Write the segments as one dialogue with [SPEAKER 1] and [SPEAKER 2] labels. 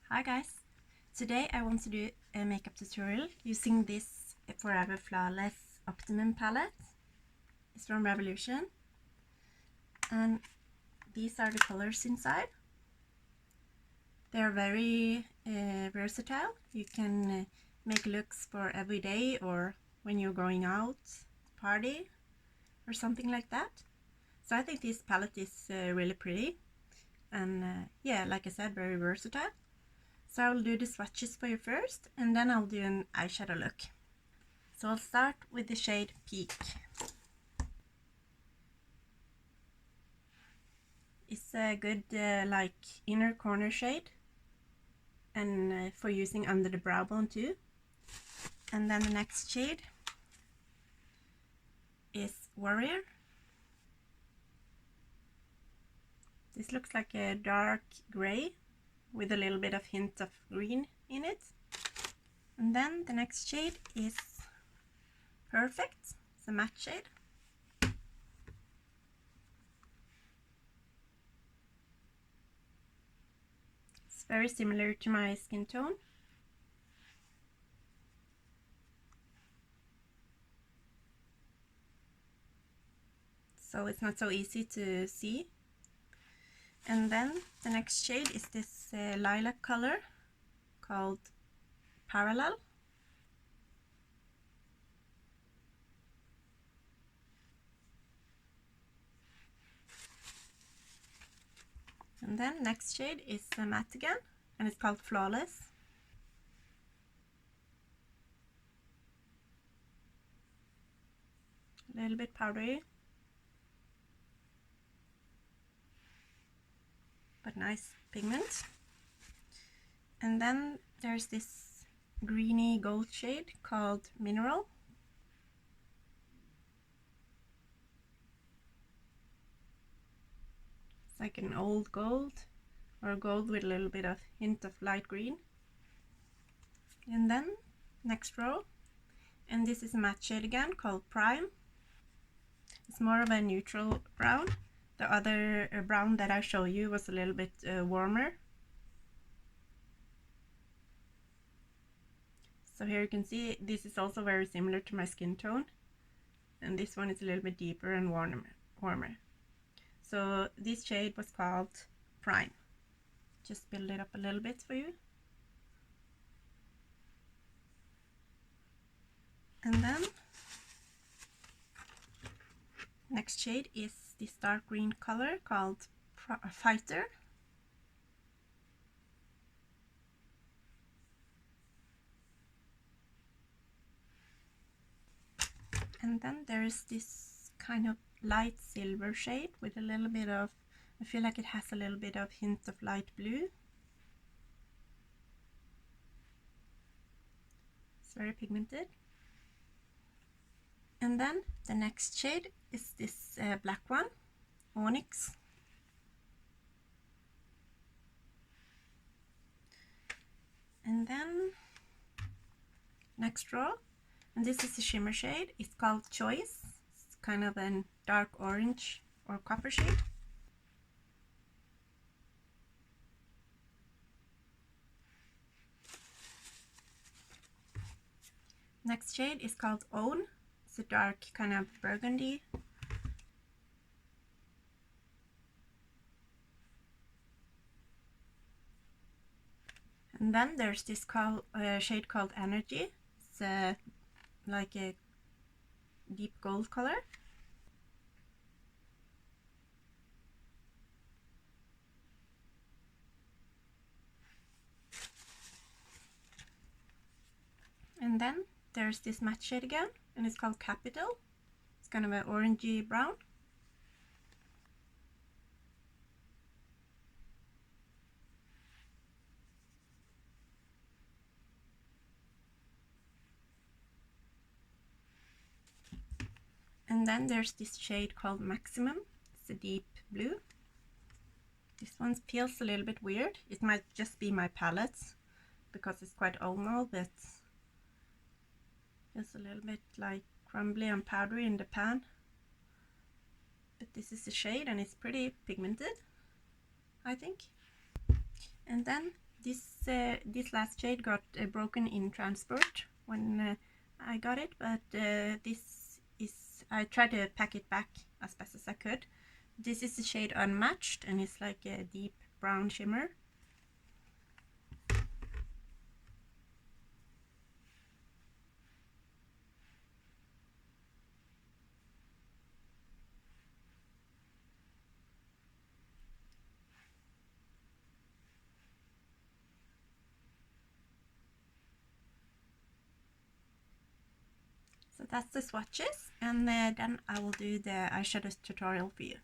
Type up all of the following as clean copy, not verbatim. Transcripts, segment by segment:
[SPEAKER 1] Hi guys! Today I want to do a makeup tutorial using this Forever Flawless Optimum palette. It's from Revolution. And these are the colors inside. They are very versatile. You can make looks for every day or when you're going out, party or something like that. So I think this palette is really pretty and yeah, like I said, very versatile. So I'll do the swatches for you first, and then I'll do an eyeshadow look. So I'll start with the shade Peak. It's a good like inner corner shade, and for using under the brow bone too. And then the next shade is Warrior. This looks like a dark gray with a little bit of hint of green in it. And then the next shade is Perfect. It's a matte shade. It's very similar to my skin tone. So it's not so easy to see. And then the next shade is this lilac color called Parallel. And then next shade is matte again, and it's called Flawless. A little bit powdery, but nice pigment. And then there's this greeny gold shade called Mineral. It's like an old gold, or gold with a little bit of hint of light green. And then next row, and this is a matte shade again called Prime. It's more of a neutral brown. The other brown that I showed you was a little bit warmer. So here you can see this is also very similar to my skin tone, and this one is a little bit deeper and warmer. So this shade was called Prime. Just build it up a little bit for you. And then next shade is this dark green color called Fighter. And then there is this kind of light silver shade with a little bit of, I feel like it has a little bit of hint of light blue. It's very pigmented. And then the next shade is this black one, Onyx. And then next row, and this is a shimmer shade. It's called Choice. It's kind of a dark orange or copper shade. Next shade is called Own. It's a dark kind of burgundy. And then there's this shade called Energy. It's like a deep gold color. And then there's this matte shade again, and it's called Capital. It's kind of an orangey brown. And then there's this shade called Maximum. It's a deep blue. This one feels a little bit weird. It might just be my palette because it's quite oval, but it's a little bit like crumbly and powdery in the pan. But this is a shade and it's pretty pigmented, I think. And then this last shade got broken in transport when I got it, but this is, I tried to pack it back as best as I could. This is the shade Unmatched, and it's like a deep brown shimmer. So that's the swatches, and then I will do the eyeshadow tutorial for you.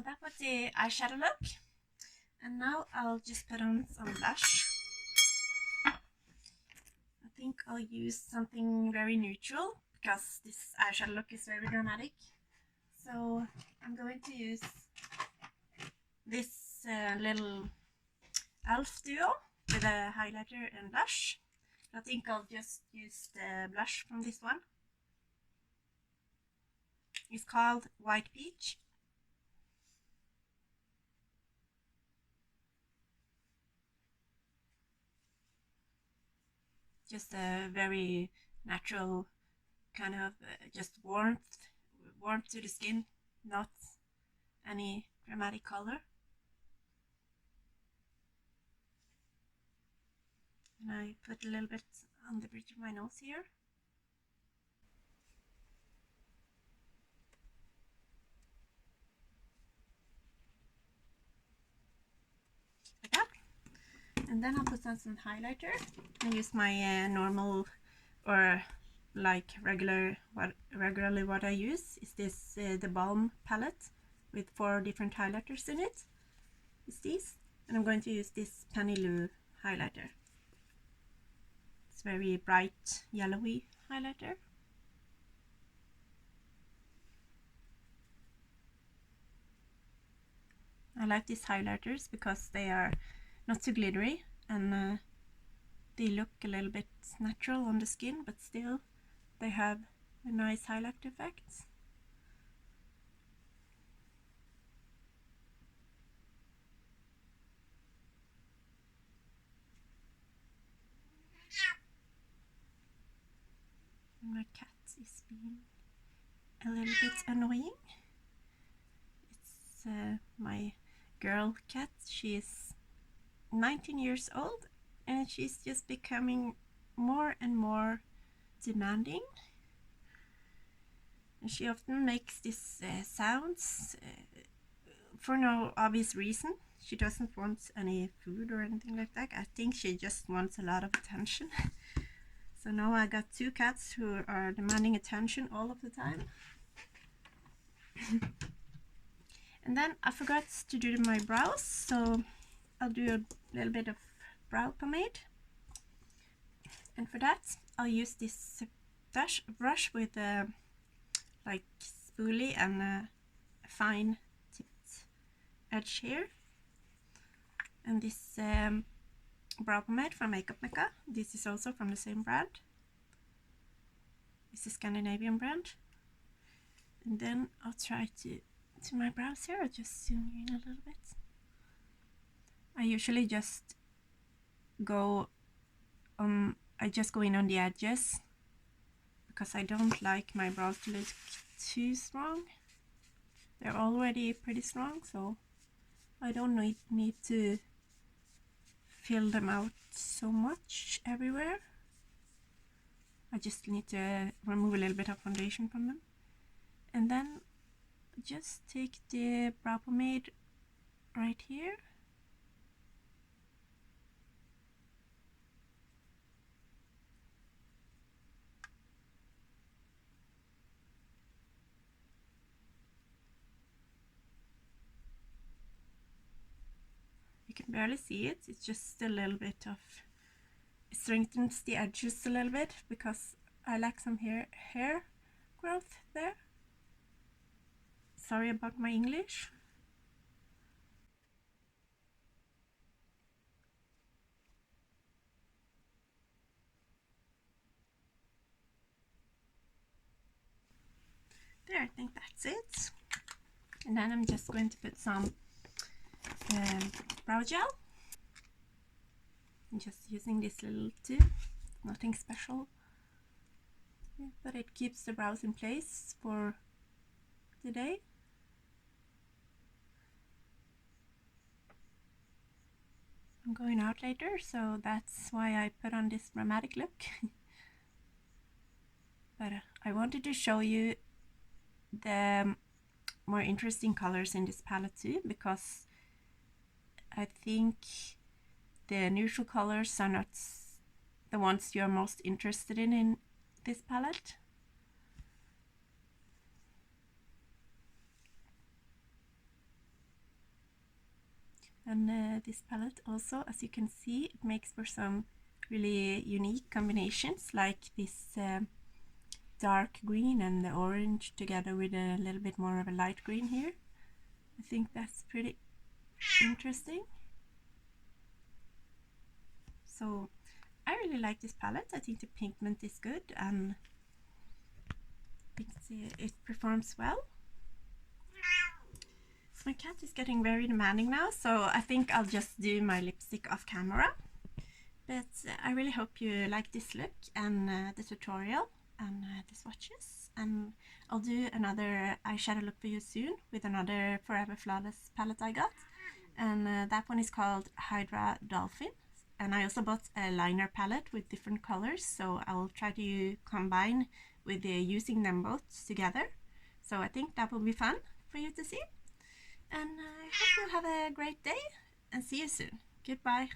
[SPEAKER 1] So that was the eyeshadow look. And now I'll just put on some blush. I think I'll use something very neutral because this eyeshadow look is very dramatic. So I'm going to use this little elf duo with a highlighter and blush. I think I'll just use the blush from this one. It's called White Peach. Just a very natural kind of just warmth to the skin, not any dramatic color. And I put a little bit on the bridge of my nose here. Like that. And then I'll put on some highlighter. I use my normal or like regularly what I use is this the Balm palette with 4 different highlighters in it. It's these, and I'm going to use this Penny Lou highlighter. It's very bright yellowy highlighter. I like these highlighters because they are not too glittery and they look a little bit natural on the skin, but still they have a nice highlight effect. My cat is being a little bit annoying. It's my girl cat. She is 19 years old and she's just becoming more and more demanding. And she often makes these sounds for no obvious reason. She doesn't want any food or anything like that. I think she just wants a lot of attention. So now I got 2 cats who are demanding attention all of the time. And then I forgot to do my brows, so I'll do a little bit of brow pomade. And for that I'll use this brush with like spoolie and a fine tipped edge here. And this brow pomade from Mekka. This is also from the same brand. It's a Scandinavian brand. And then I'll try to my brows here. I'll just zoom in a little bit. I usually just go in on the edges because I don't like my brows to look too strong. They're already pretty strong, so I don't need to fill them out so much everywhere. I just need to remove a little bit of foundation from them. And then just take the brow pomade right here. You can barely see it, it's just a little bit of, it strengthens the edges a little bit because I like some hair growth there. Sorry about my English. There, I think that's it. And then I'm just going to put some brow gel. I'm just using this little tube, nothing special, but it keeps the brows in place for the day. I'm going out later, so that's why I put on this dramatic look. But I wanted to show you the more interesting colors in this palette too, because I think the neutral colors are not the ones you're most interested in this palette. And this palette also, as you can see, it makes for some really unique combinations, like this dark green and the orange together with a little bit more of a light green here. I think that's pretty interesting. So I really like this palette. I think the pigment is good and it performs well. My cat is getting very demanding now, so I think I'll just do my lipstick off camera. But I really hope you like this look and the tutorial and the swatches. And I'll do another eyeshadow look for you soon with another Forever Flawless palette I got. And that one is called Hydra Dolphin. And I also bought a liner palette with different colors, so I will try to combine with using them both together. So I think that will be fun for you to see. And I hope you'll have a great day and see you soon. Goodbye.